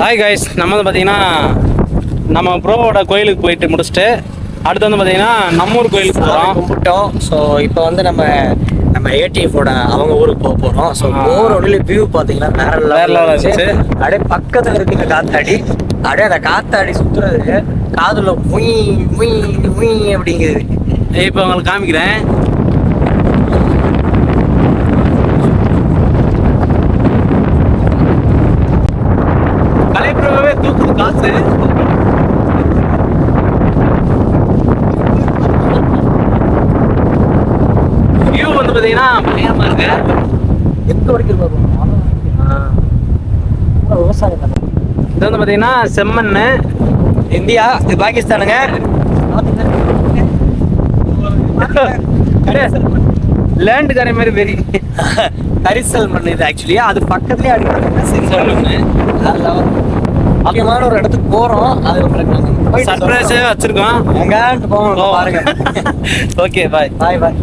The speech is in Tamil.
ஹாய் கைஸ், நம்ம வந்து பார்த்தீங்கன்னா நம்ம ப்ரோவோட கோயிலுக்கு போயிட்டு முடிச்சுட்டு அடுத்து வந்து பார்த்தீங்கன்னா நம்மூர் கோயிலுக்கு போகிறோம். கும்பிட்டோம். ஸோ இப்போ வந்து நம்ம ஏடிஎஃபோட அவங்க ஊருக்கு போகிறோம். ஸோ போகிற வழியில வியூ பார்த்தீங்கன்னா வேற லெவலில் இருந்துச்சு. அப்படியே பக்கத்தில் இருக்கிற காத்தாடி, அப்படியே அந்த காத்தாடி சுற்றுறது காதுல முய் முய் முய் அப்படிங்குது. இப்போ உங்களுக்கு காமிக்கிறேன். கலைப்புறவே தூக்குது காசு. வியூ வந்து பார்த்தீங்கன்னா பயமா இருக்கு. எந்த வரைக்கும் விவசாயம் இது வந்து பார்த்தீங்கன்னா செம்மண். இந்தியா, இது பாகிஸ்தானுங்க. லேண்ட் கரை மாதிரி பெரிய கரிசல் மண் இது. ஆக்சுவலி அது பக்கத்துலேயே அடிக்கிறாங்க. முக்கியமான ஒரு இடத்துக்கு போறோம். அது உங்களுக்கு சர்ப்ரைஸே வச்சிருக்கோம். எங்கான்ட்டு போவோம் பாருங்க. ஓகே, பாய் பாய் பாய்.